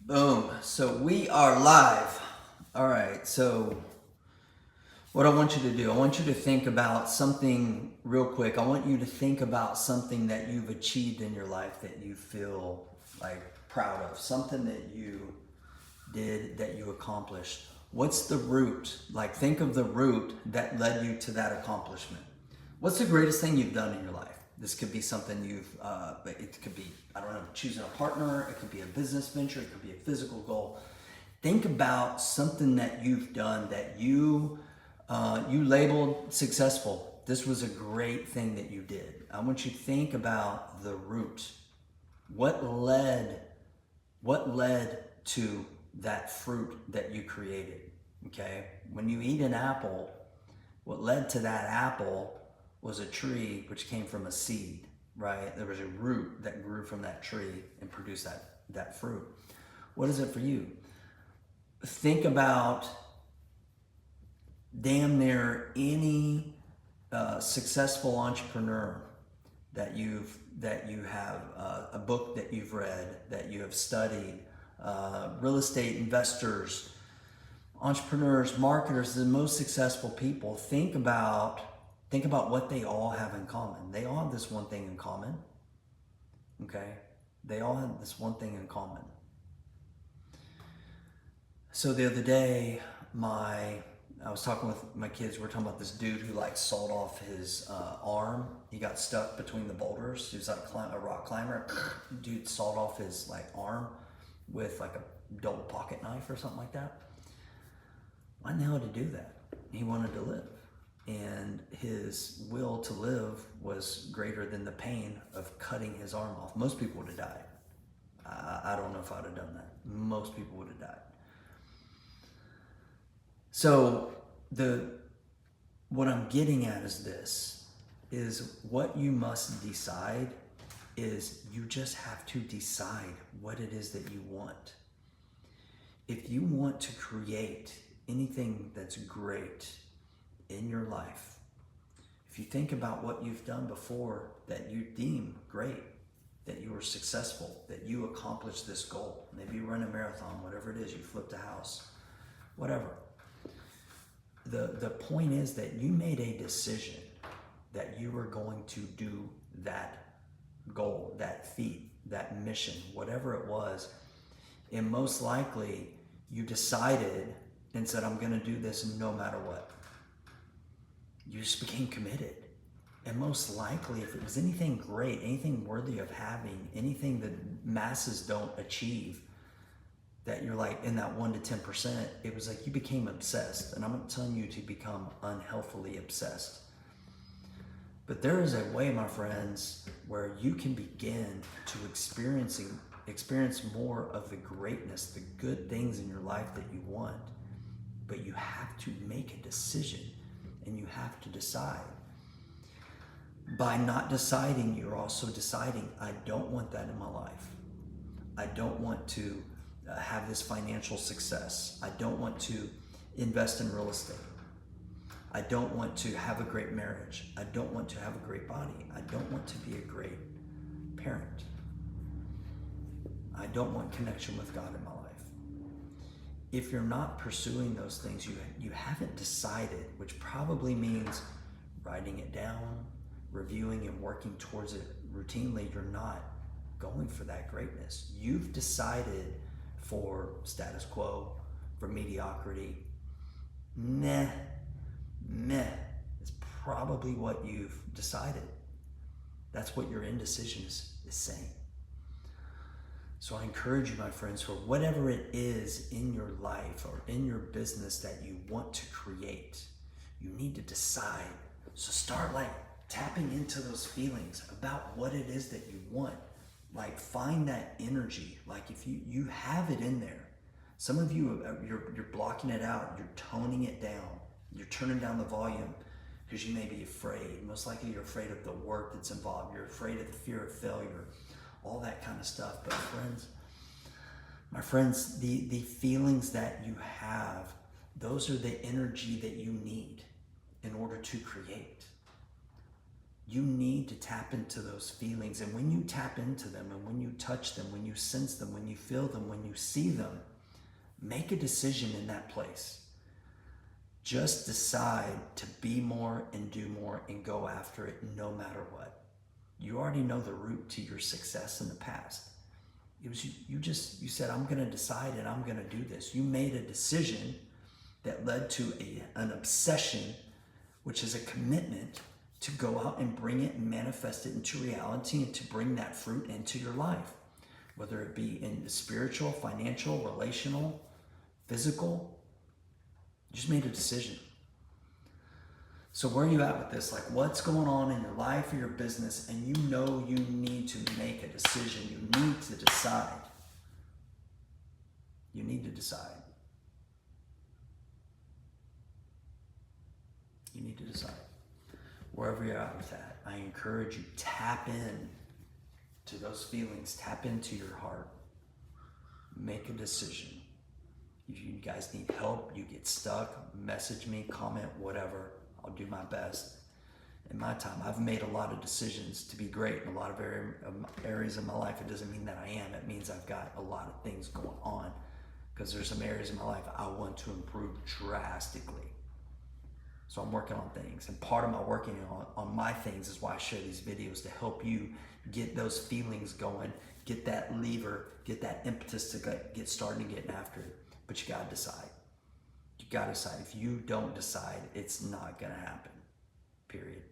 Boom. So we are live. All right. So what I want you to do, I want you to think about something real quick. I want you to think about something that you've achieved in your life that you feel like proud of, something that you did, that you accomplished. What's the root? Like, think of the root that led you to that accomplishment. What's the greatest thing you've done in your life? This could be something it could be, I don't know, choosing a partner. It could be a business venture. It could be a physical goal. Think about something that you've done that you labeled successful. This was a great thing that you did. I want you to think about the root. What led, what led to that fruit that you created? Okay? When you eat an apple, what led to that apple was a tree which came from a seed, right? There was a root that grew from that tree and produced that fruit. What is it for you? Think about damn near any successful entrepreneur that you have a book that you've read, that you have studied, real estate investors, entrepreneurs, marketers, the most successful people. Think about what they all have in common. They all have this one thing in common. Okay? They all have this one thing in common. So the other day, I was talking with my kids. We were talking about this dude who like sawed off his arm. He got stuck between the boulders. He was like a rock climber. Dude sawed off his like arm with like a double pocket knife or something like that. Why the hell did he do that? He wanted to live. And his will to live was greater than the pain of cutting his arm off. Most people would have died. I don't know if I'd have done that. Most people would have died. So what I'm getting at is this, is what you must decide is you just have to decide what it is that you want. If you want to create anything that's great in your life, if you think about what you've done before that you deem great, that you were successful, that you accomplished this goal, maybe you run a marathon, whatever it is, you flipped a house, whatever. The point is that you made a decision that you were going to do that goal, that feat, that mission, whatever it was. And most likely you decided and said, I'm going to do this no matter what. You just became committed. And most likely, if it was anything great, anything worthy of having, anything that masses don't achieve, that you're like in that 1 to 10%, it was like you became obsessed. And I'm not telling you to become unhealthily obsessed. But there is a way, my friends, where you can begin to experience more of the greatness, the good things in your life that you want. But you have to make a decision, and you have to decide. By not deciding, you're also deciding, I don't want that in my life. I don't want to have this financial success. I don't want to invest in real estate. I don't want to have a great marriage. I don't want to have a great body. I don't want to be a great parent. I don't want connection with God in my life. If you're not pursuing those things, you haven't decided, which probably means writing it down, reviewing and working towards it routinely. You're not going for that greatness. You've decided for status quo, for mediocrity. Meh is probably what you've decided. That's what your indecision is saying. So I encourage you, my friends, for whatever it is in your life or in your business that you want to create, you need to decide. So start like tapping into those feelings about what it is that you want. Like find that energy. Like if you have it in there. Some of you, you're blocking it out. You're toning it down. You're turning down the volume because you may be afraid. Most likely you're afraid of the work that's involved. You're afraid of the fear of failure, all that kind of stuff. But my friends, the feelings that you have, those are the energy that you need in order to create. You need to tap into those feelings. And when you tap into them, and when you touch them, when you sense them, when you feel them, when you see them, make a decision in that place. Just decide to be more and do more and go after it no matter what. You already know the route to your success in the past. It was you said, I'm going to decide and I'm going to do this. You made a decision that led to an obsession, which is a commitment to go out and bring it and manifest it into reality and to bring that fruit into your life, whether it be in the spiritual, financial, relational, physical. You just made a decision. So where are you at with this? Like, what's going on in your life or your business, and you know you need to make a decision. You need to decide. You need to decide. You need to decide. Wherever you're at with that, I encourage you, tap in to those feelings. Tap into your heart. Make a decision. If you guys need help, you get stuck, message me, comment, whatever. I'll do my best. In my time, I've made a lot of decisions to be great in a lot of areas of my life. It doesn't mean that I am. It means I've got a lot of things going on, because there's some areas in my life I want to improve drastically. So I'm working on things. And part of my working on my things is why I share these videos, to help you get those feelings going, get that lever, get that impetus to get started and getting after it. But you got to decide. You got to decide. If you don't decide, it's not going to happen. Period.